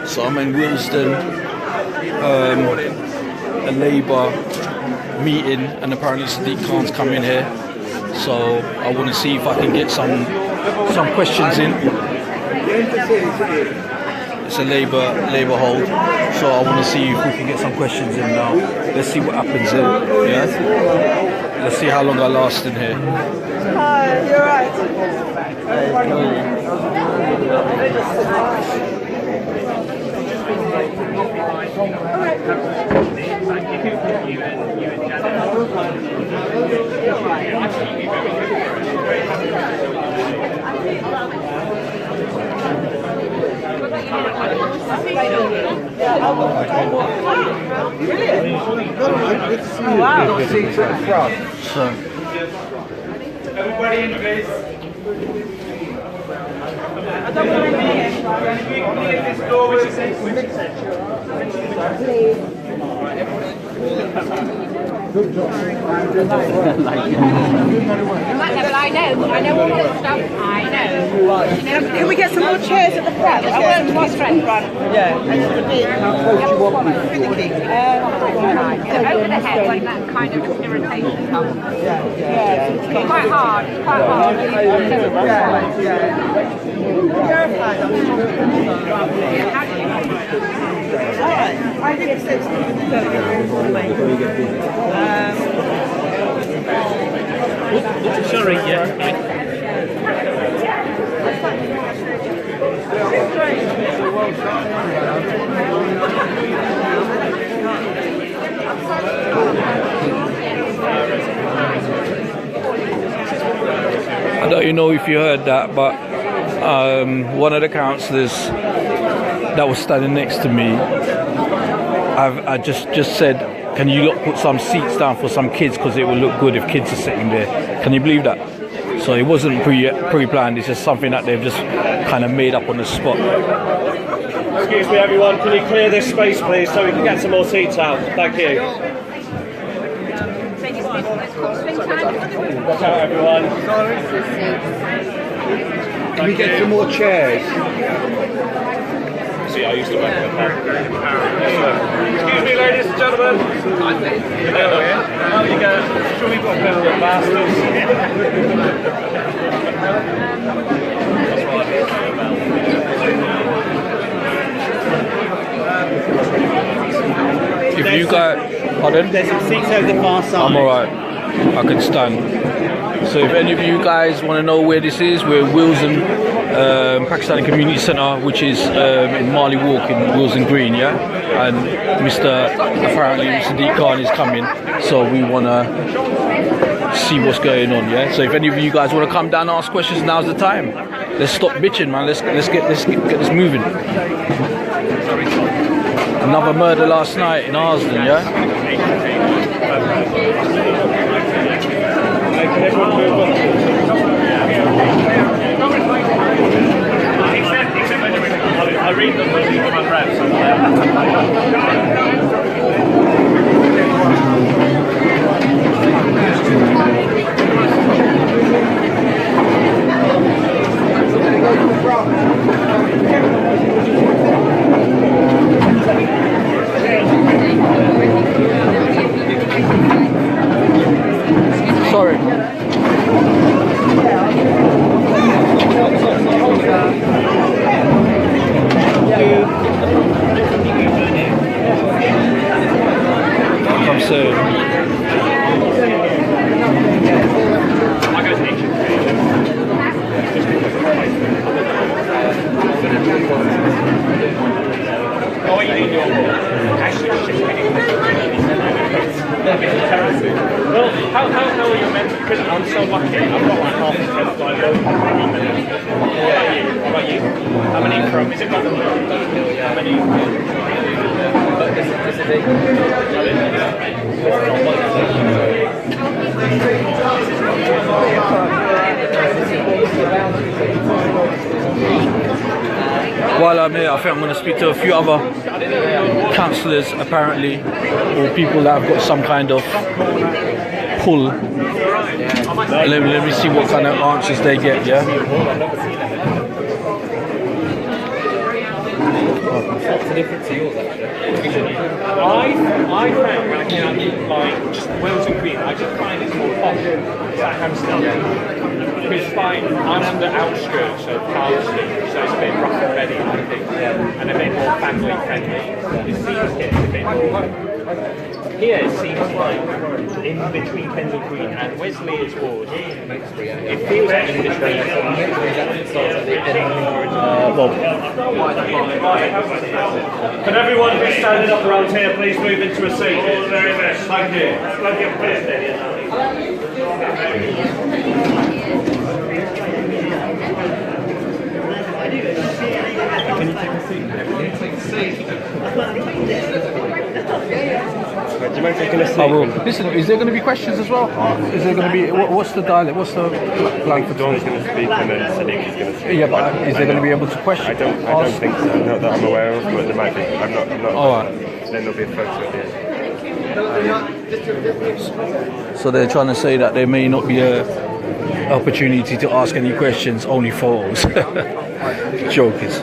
So I'm in Willesden, a Labour meeting, and apparently Sadiq Khan's coming here. So I want to see if I can get some questions in. It's a Labour hold, so I want to see if we can get some questions in now. Let's see what happens here. Yeah. Let's see how long I last in here. Hi, you're right. Oh, wow. So, everybody in place. I know all this stuff. I know. Can we get some more chairs at the front? I went to my front. Yeah. Over the head when that kind of irritation comes. Yeah. It's quite hard. It's quite hard. I think it's Sorry, yeah. I don't know if you heard that, but one of the councillors that was standing next to me, I just said, can you lot put some seats down for some kids, because it will look good if kids are sitting there. Can you believe that? So it wasn't pre-planned, it's just something that they've just kind of made up on the spot. Excuse me, everyone. Can you clear this space, please, so we can get some more seats out? Thank you. Watch out, everyone. Can we get some more chairs? See, I used to work at Excuse me, ladies and gentlemen. Oh, you go. Should we put the bastards? If you guys, pardon? There's some seats over the far side. I'm alright, I can stand. So if any of you guys want to know where this is, we're Willesden Pakistani Community Centre, which is in Marley Walk in Willesden Green, yeah? And apparently Sadiq Khan is coming, so we want to see what's going on, yeah? So if any of you guys want to come down and ask questions, now's the time. Let's stop bitching, man. Let's get this moving. Another murder last night in Arsden, yeah? I read them when you come on reps. Sorry. Come soon. Oh, you need your well, how are you meant to? Because I'm so lucky. I've got like half a friend flying over. What about you? How many from? Is it not? How many? This is it. While I'm here, I think I'm going to speak to a few other councillors, apparently, or people that have got some kind of pull. Let me see what kind of answers they get, yeah? What's the difference to yours, actually? I found when I came out like just Wales and Green, I just find it's more posh. That kind of stuff. Because like I'm on the outskirts of Carlton, so it's a bit rough and ready, I think, and a bit more family friendly. It seems here it's a bit more. Here it seems like in between Kensal Green and Wesley's Ward. It feels like in between. Can everyone who's standing up around here please move into a seat? All the very best. Thank you. Can you take a seat? Can you take a seat? Do you mind taking a seat? I will. Listen, is there going to be questions as well? Is there going to be, what's the dialect, what's the plan for Dawn's going to speak and then Sadiq is going to speak. Yeah, but is they going to be able to question? I don't think so, not that I'm aware of, but there might be. I'm not. Alright. Then there'll be a photo at the end. So they're trying to say that there may not be a opportunity to ask any questions, only photos. Jokers.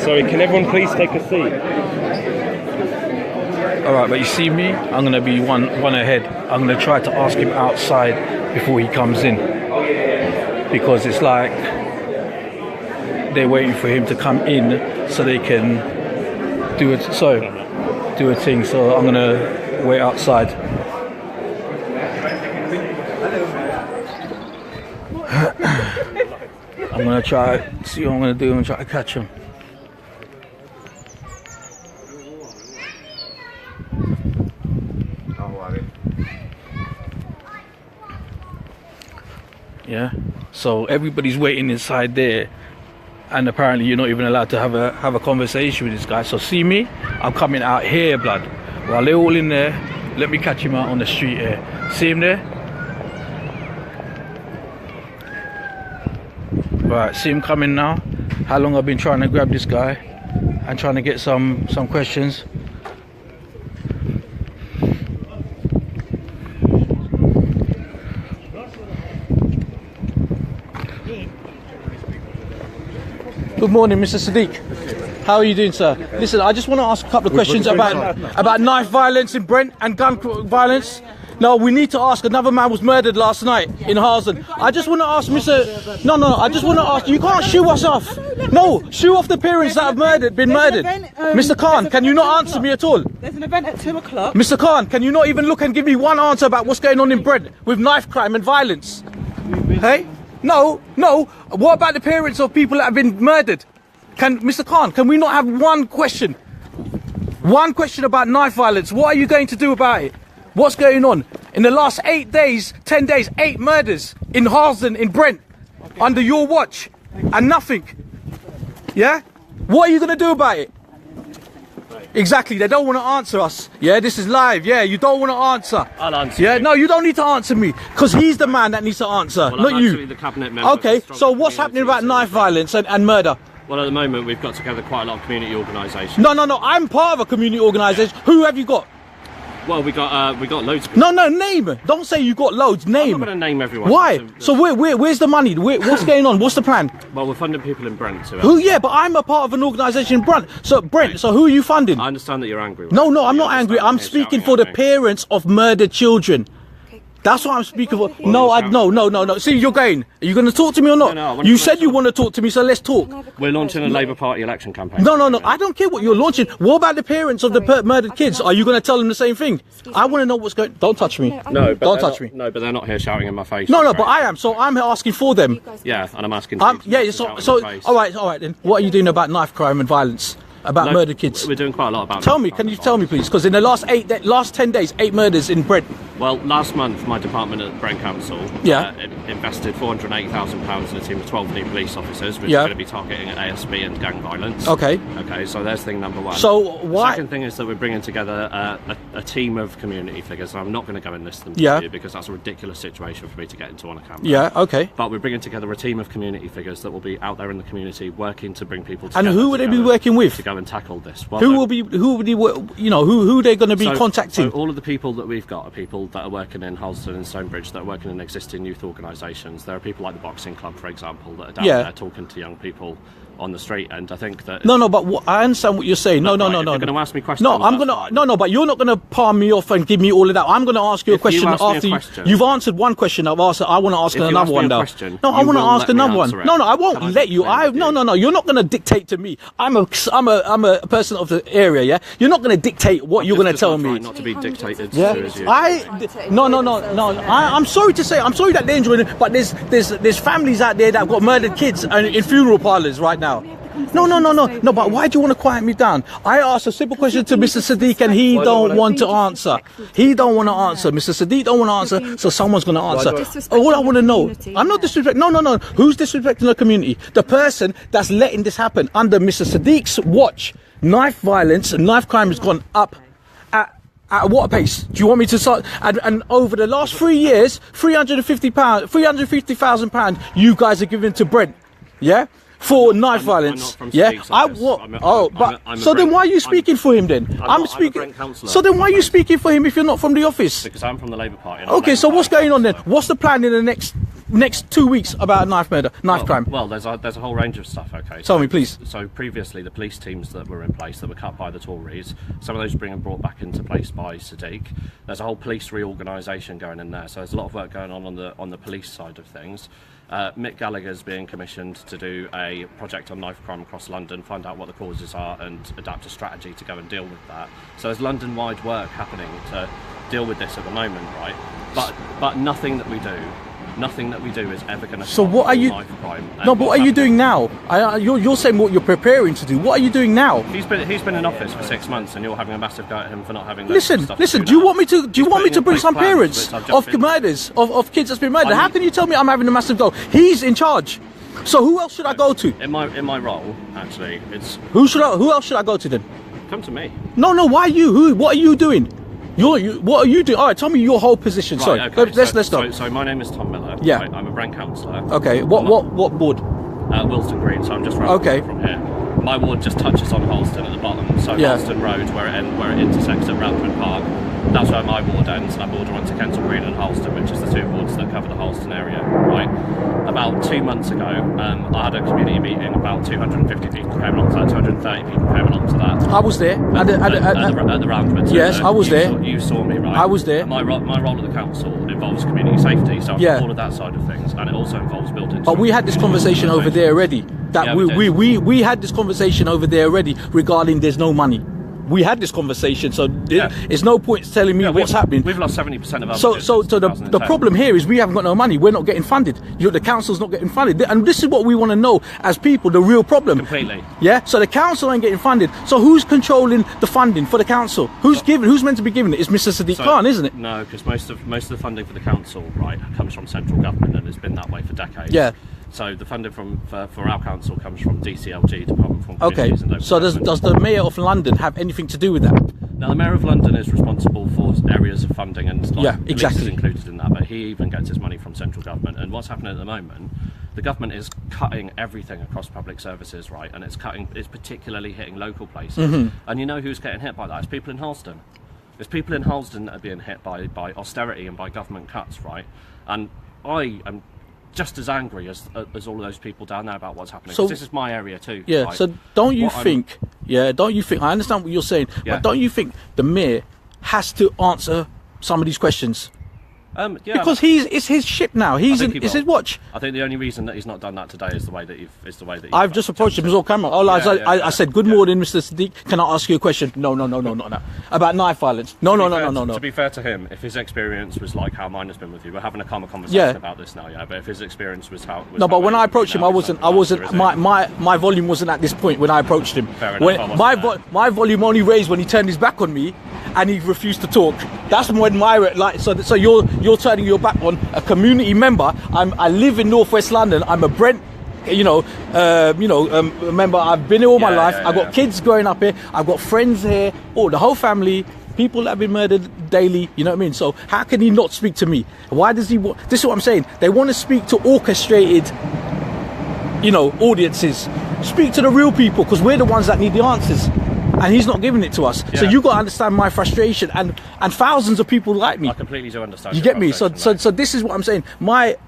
Sorry, can everyone please take a seat? Alright, but you see me, I'm going to be one ahead. I'm going to try to ask him outside before he comes in. Because it's like they're waiting for him to come in so they can do a thing. So I'm going to wait outside. I'm going to try, see what I'm going to do and try to catch him. Yeah, so everybody's waiting inside there, and apparently you're not even allowed to have a conversation with this guy. So see me, I'm coming out here, blood. While they're all in there, let me catch him out on the street here. See him there? Right, see him coming now. How long I've been trying to grab this guy and trying to get some questions. Good morning, Mr. Sadiq. How are you doing, sir? Listen, I just want to ask a couple of questions about knife violence in Brent and gun violence. No, we need to ask. Another man was murdered last night in Harzen. I just want to ask Mr. No, I just want to ask. You can't shoo us off. No, shoo off the parents that have been murdered. Mr. Khan, can you not answer me at all? There's an event at 2 o'clock. Mr. Khan, can you not even look and give me one answer about what's going on in Brent with knife crime and violence? Hey? No. What about the parents of people that have been murdered? Mr. Khan, can we not have one question? One question about knife violence. What are you going to do about it? What's going on? In the last 8 days, 10 days, 8 murders in Harzen, in Brent, under your watch, and nothing. Yeah? What are you going to do about it? Exactly, they don't want to answer us. Yeah, this is live. Yeah, you don't want to answer. I'll answer. Yeah, no, you don't need to answer me, because he's the man that needs to answer, well, not you. The cabinet member. Okay, so what's happening about knife violence and murder? Well, at the moment, we've got together quite a lot of community organisations. No, I'm part of a community organisation. Who have you got? Well, we got loads of... No, name. Don't say you got loads. Name. I'm not going to name everyone. Why? So where's the money? What's going on? What's the plan? Well, we're funding people in Brent. Who? Yeah, but I'm a part of an organisation in Brent. So who are you funding? I understand that you're angry. No, I'm not angry. I'm speaking for the parents of murdered children. That's what I'm speaking for. No. See, you're going. Are you going to talk to me or not? No, you said you want to talk to me, so let's talk. We're launching a Labour Party election campaign. No. I don't care what you're launching. What about the parents of the murdered kids? Are you going to tell them the same thing? I want to know what's going. Don't touch me. No, don't touch me. No, but they're not here shouting in my face. No, but I am. So I'm asking for them. Yeah, and I'm asking. Yeah. So all right. Then what are you doing about knife crime and violence? About murdered kids? We're doing quite a lot about. Tell me. Can you tell me, please? Because in the last 10 days, 8 murders in Brent. Well, last month, my department at Brent Council invested £480,000 in a team of 12 new police officers, which are going to be targeting ASB and gang violence. Okay. Okay, so there's thing number one. So why? The second thing is that we're bringing together a team of community figures, and I'm not going to go and list them to you because that's a ridiculous situation for me to get into on a camera. Yeah, okay. But we're bringing together a team of community figures that will be out there in the community working to bring people together. And who would they be working with? To go and tackle this. Well, who are they going to be contacting? So all of the people that we've got are people that are working in Halston and Stonebridge, that are working in existing youth organisations. There are people like the Boxing Club, for example, that are down there talking to young people on the street, and I think that but I understand what you're saying. No. If you're going to ask me questions, but you're not going to palm me off and give me all of that. I'm going to ask you a question after you've answered one question. I've asked. I want to ask another one now. No, I want to ask another one. No, I won't let you. No. You're not going to dictate to me. I'm a person of the area. Yeah, you're not going to dictate what you're going to tell me. Not to be dictated. Yeah, I'm sorry to say. I'm sorry that they're enjoying it, but there's families out there that have got murdered kids in funeral parlours right now. No, but why do you want to quiet me down? I asked a simple question to Mr. Sadiq and he don't want to answer. He don't want to answer. Mr. Sadiq don't want to answer, so someone's going to answer. All I want to know, I'm not disrespecting. No. Who's disrespecting the community? The person that's letting this happen under Mr. Sadiq's watch. Knife violence and knife crime has gone up. At what pace? Do you want me to start? And over the last 3 years, £350,000, you guys are giving to Brent, yeah, for knife violence. Yeah. So then why are you speaking for him then? I'm speaking. So then why are you speaking for him if you're not from the office? Because I'm from the Labour Party. Okay. So what's going on then? What's the plan in the next 2 weeks about knife crime? Well, there's a whole range of stuff. Okay. Tell me, please. So previously, the police teams that were in place that were cut by the Tories, some of those being brought back into place by Sadiq. There's a whole police reorganisation going in there. So there's a lot of work going on the police side of things. Mick Gallagher's being commissioned to do a project on knife crime across London, find out what the causes are and adapt a strategy to go and deal with that. So there's London-wide work happening to deal with this at the moment, right? But nothing that we do is ever going to stop knife crime. No, but what are you doing now? You're saying what you're preparing to do. What are you doing now? He's been in office for 6 months, and you're having a massive go at him for not having. Listen. Do you want me to bring some parents of murders of kids that's been murdered? How can you tell me I'm having a massive go? He's in charge. So who else should I go to? In my role, actually, it's who else should I go to then? Come to me. No. Why you? What are you doing? What are you doing? All right, tell me your whole position. Sorry, okay. Let's stop. So my name is Tom Miller. Yeah. Right, I'm a Brent councillor. Okay. What ward? Wilston Green. So I'm just right from here. My ward just touches on Halston at the bottom. So Halston Road, where it intersects at Roundwood Park. That's where my ward ends. I border onto Kensal Green and Halston, which is the two wards that cover the Halston area. Right. About 2 months ago, I had a community meeting. About 250 people came along to that. 230 people came along to that. I was there at the Roundwood. Yes, I was there. You saw me, right? I was there. My role at the council involves community safety, so all of that side of things, and it also involves buildings. But we had this conversation over there already. We had this conversation over there already regarding there's no money. We had this conversation, so there's no point telling me what's happening. We've lost 70% of our So the problem here is we haven't got no money. We're not getting funded. The council's not getting funded, and this is what we want to know as people. The real problem. Completely. Yeah. So the council ain't getting funded. So who's controlling the funding for the council? Who's meant to be giving it? It's Mr. Sadiq Khan, isn't it? No, because most of the funding for the council, right, comes from central government, and it's been that way for decades. Yeah. So the funding for our council comes from DCLG, Department for Communities and Local So does the Mayor of London have anything to do with that? Now the Mayor of London is responsible for areas of funding, and police is included in that, but he even gets his money from central government. And what's happening at the moment, the government is cutting everything across public services, right? And it's particularly hitting local places. Mm-hmm. And you know who's getting hit by that? It's people in Halston. It's people in Halston that are being hit by austerity and by government cuts, right? And I am just as angry as all of those people down there about what's happening. So this is my area too. Yeah. Right? So don't you think? I understand what you're saying, but don't you think the mayor has to answer some of these questions? Because it's his ship now. It's his watch. I think the only reason that he's not done that today is the way that I've just approached him. It's all camera. I said, "Good morning, Mr. Sadiq. Can I ask you a question?" No. About knife violence. No. To be fair to him, if his experience was like how mine has been with you, we're having a calmer conversation about this now. Yeah, but if his experience was how. But when I approached him, I wasn't. My volume wasn't at this point when I approached him. Fair enough. My volume only raised when he turned his back on me, and he refused to talk. That's when my like. So you're turning your back on a community member. I live in Northwest London. I'm a Brent. Member. I've been here all my life. I've got kids growing up here. I've got friends here. The whole family. People that have been murdered daily. You know what I mean? So how can he not speak to me? Why does he? This is what I'm saying. They want to speak to orchestrated, audiences. Speak to the real people because we're the ones that need the answers. And he's not giving it to us. Yeah. So you got to understand my frustration and thousands of people like me. I completely do understand. You get me? So this is what I'm saying. My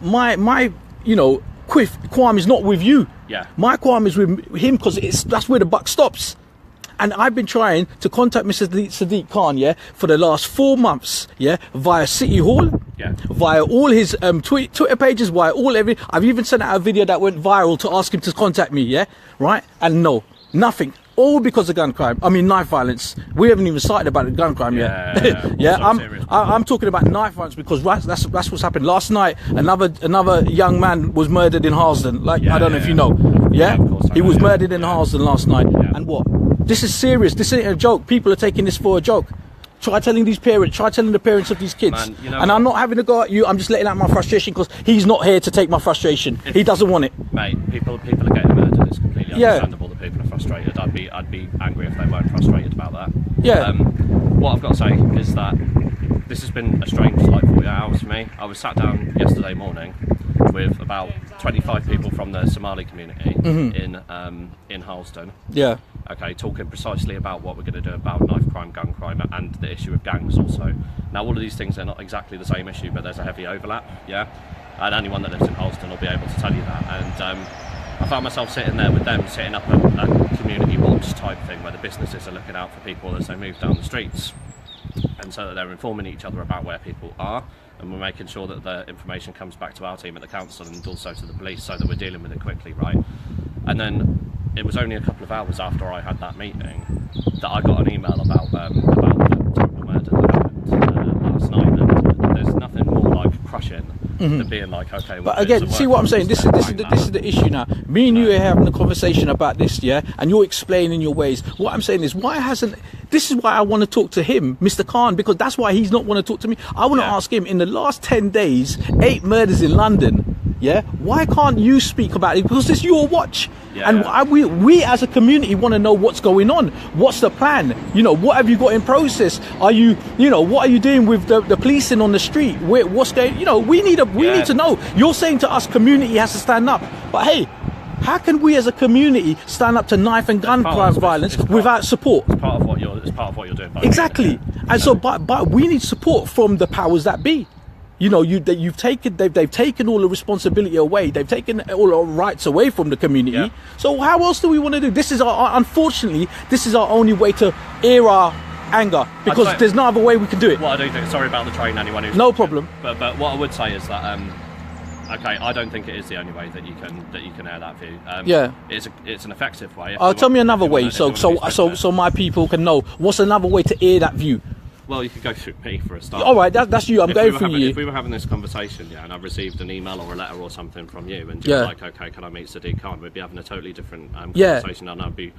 qualm is not with you. Yeah. My qualm is with him because that's where the buck stops. And I've been trying to contact Mr. Sadiq Khan, for the last 4 months, via City Hall, via all his Twitter pages, via everything. I've even sent out a video that went viral to ask him to contact me, right? And no, nothing. All because of gun crime. I mean, knife violence. We haven't even started about the gun crime yet. I'm talking about knife violence because that's what's happened. Last night, another young man was murdered in Harlesden. I don't know if you know. He was murdered in Harlesden last night. And what? This is serious. This ain't a joke. People are taking this for a joke. Try telling these parents. Try telling the parents of these kids. Man, and I'm not having to go at you. I'm just letting out my frustration because he's not here to take my frustration. He doesn't want it. Mate, people are getting murdered. It's completely understandable that people are frustrated. I'd be angry if they weren't frustrated about that. Yeah. What I've got to say is that this has been a strange 48 hours for me. I was sat down yesterday morning with about 25 people from the Somali community in Harlesden. Yeah. Okay, talking precisely about what we're going to do about knife crime, gun crime, and the issue of gangs also. Now, all of these things are not exactly the same issue, but there's a heavy overlap, and anyone that lives in Harlesden will be able to tell you that. And I found myself sitting there with them, setting up a community watch type thing where the businesses are looking out for people as they move down the streets, and so that they're informing each other about where people are, and we're making sure that the information comes back to our team at the council and also to the police so that we're dealing with it quickly, right? And then it was only a couple of hours after I had that meeting that I got an email about the terrible murder that happened last night, and there's nothing more like crushing than being like, okay, well, but again, see what I'm saying? This is the issue now. Me and you are having a conversation about this, and you're explaining your ways. What I'm saying is, this is why I want to talk to him, Mr. Khan, because that's why he's not want to talk to me. I want to ask him, in the last 10 days, 8 murders in London, why can't you speak about it? Because it's your watch. And we as a community want to know what's going on. What's the plan? What have you got in process? Are you, what are you doing with the policing on the street? What's going, we need to know. You're saying to us, community has to stand up. But hey, how can we as a community stand up to knife and gun crime violence without support? It's part of what you're doing. Exactly. And so, but we need support from the powers that be. They've taken all the responsibility away. They've taken all our rights away from the community. Yeah. So how else do we want to do? This is unfortunately, this is our only way to air our anger because there's no other way we can do it. What I do think, sorry about the train, anyone who's no watching, problem. But what I would say is that okay, I don't think it is the only way that you can air that view. It's an effective way. Tell me another way, so my people can know what's another way to air that view. Well, you could go through me for a start. All right, that's you. I'm going through you. If we were having this conversation, and I've received an email or a letter or something from you, and you're like, okay, can I meet Sadiq Khan? We'd be having a totally different conversation, and I'd be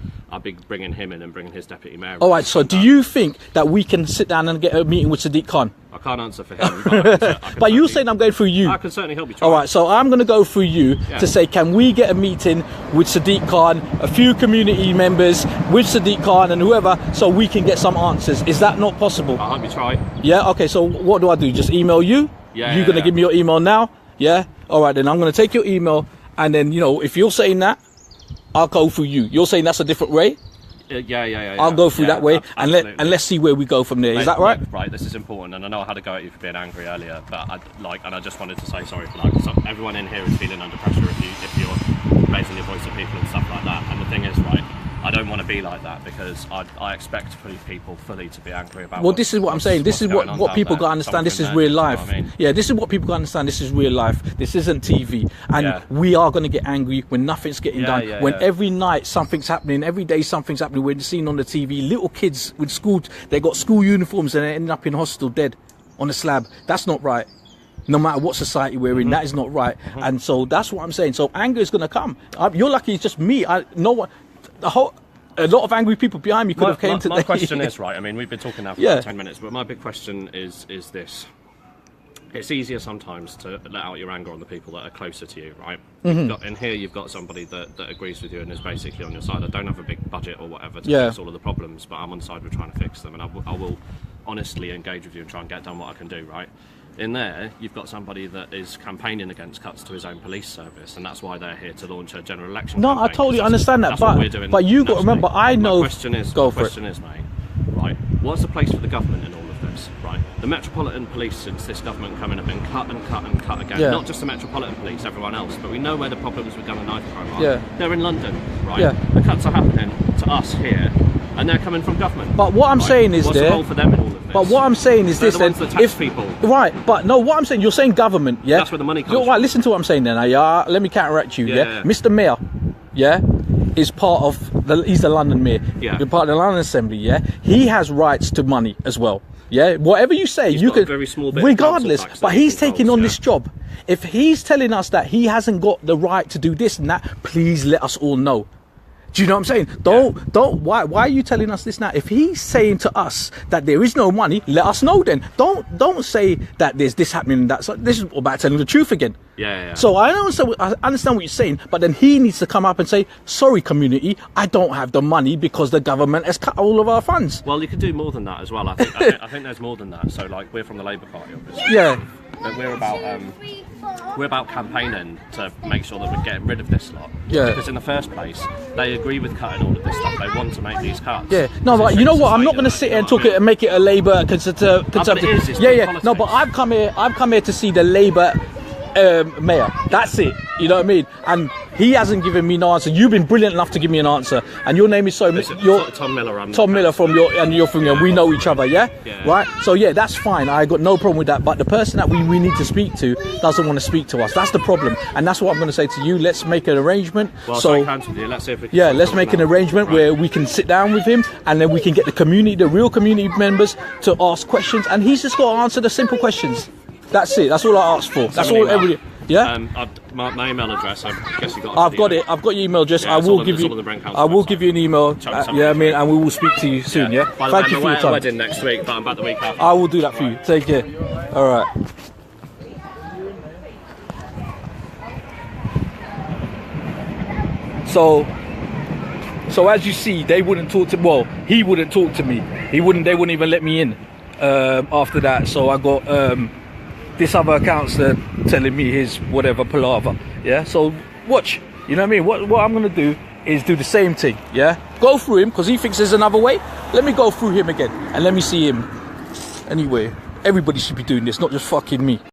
bringing him in and bringing his deputy mayor. All right. So, do you think that we can sit down and get a meeting with Sadiq Khan? I can't answer for him. But, but you're saying I'm going through you. I can certainly help you try. All right, so I'm going to go through you to say, can we get a meeting with Sadiq Khan, a few community members with Sadiq Khan and whoever, so we can get some answers? Is that not possible? I hope you try. Yeah, okay, so what do I do? Just email you? Yeah. You're going to give me your email now? Yeah? All right, then I'm going to take your email, and then, if you're saying that, I'll go through you. You're saying that's a different way? Yeah. I'll go through that way, and let's see where we go from there. Is that right? Right. This is important, and I know I had to go at you for being angry earlier, but I just wanted to say sorry for that. So everyone in here is feeling under pressure if you're raising your voice to people and stuff like that. And the thing is, right, I don't want to be like that because I expect people fully to be angry about. Well, this is what I'm saying. This is what people got to understand. This is real life. Yeah, this is what people got to understand. This is real life. This isn't TV, and we are going to get angry when nothing's getting done. When every night something's happening, every day something's happening. We're seeing on the TV little kids with school. They got school uniforms and they end up in hospital dead on a slab. That's not right. No matter what society we're in, that is not right. And so that's what I'm saying. So anger is going to come. You're lucky it's just me. No one. The whole a lot of angry people behind me could have came today. My question is, right, I mean, we've been talking now for Yeah. about 10 minutes, but my big question is this. It's easier sometimes to let out your anger on the people that are closer to you, right? In here, you've got somebody that agrees with you and is basically on your side. I don't have a big budget or whatever to fix all of the problems, but I'm on side with trying to fix them, and I will honestly engage with you and try and get done what I can do, right? In there, you've got somebody that is campaigning against cuts to his own police service, and that's why they're here to launch a general election No, campaign, I totally 'cause understand that, that's what we're doing but you got to nationally. remember, I know. My question is, mate, right? What's the place for the government in all of this, right? The Metropolitan Police, since this government coming, have been cut and cut and cut again. Yeah. Not just the Metropolitan Police, everyone else, but we know where the problems with gun and knife crime are. Yeah. They're in London, right? Yeah. The cuts are happening to us here, and they're coming from government. But what I'm saying is what's the role for them in all of this? But what I'm saying is They're this, the ones then, that tax people. Right, but no, what I'm saying, you're saying government, yeah? That's where the money comes You're from. right, listen to what I'm saying then, let me counteract you, yeah? Yeah. Mr. Mayor, yeah, is part of, he's the London Mayor. Yeah. You're part of the London Assembly, yeah? He has rights to money as well, yeah? Whatever you say, He's you got a could, very small bit of regardless, council tax but that he he's taking controls, on yeah. this job. If he's telling us that he hasn't got the right to do this and that, please let us all know. Do you know what I'm saying? Why are you telling us this now? If he's saying to us that there is no money, let us know then. Don't say that there's this happening and that. So this is about telling the truth again. Yeah. So I understand what you're saying, but then he needs to come up and say, sorry community, I don't have the money because the government has cut all of our funds. Well, you could do more than that as well. I think there's more than that. So, like, we're from the Labour Party, obviously. Yeah. But we're about campaigning to make sure that we're getting rid of this lot. Yeah. Because in the first place, they agree with cutting all of this stuff. They want to make these cuts. Yeah, no, but you know what? I'm not going to sit here and talk it and make it a Labour conservative. it's Yeah. politics. No, but I've come here to see the Labour mayor. That's it. You know what I mean? And he hasn't given me no answer. You've been brilliant enough to give me an answer. And your name is you're Tom Miller. Tom Miller from you're from here. We know each other, yeah? Right? So yeah, that's fine. I got no problem with that. But the person that we need to speak to doesn't want to speak to us. That's the problem. And that's what I'm going to say to you. Let's make an arrangement. Well, so let's see if we can let's make an arrangement where we can sit down with him and then we can get the community, the real community members to ask questions. And he's just got to answer the simple questions. That's it. That's all I asked for. That's all everybody. Yeah. My email address. I guess you got. I've got it. I've got your email address. Yeah, I will give you. I will give you an email. Yeah, I mean, and we will speak to you soon. Yeah. By the way, Thank you I'm for your away at a time. wedding next week, but I'm back the week after. I will do that for you. Take care. All right. So as you see, they wouldn't talk to. Well, he wouldn't talk to me. They wouldn't even let me in. After that, so I got this other counsellor telling me his whatever palaver. Yeah. So watch. You know what I mean? What I'm gonna do is do the same thing. Yeah. Go through him because he thinks there's another way. Let me go through him again and let me see him. Anyway, everybody should be doing this, not just fucking me.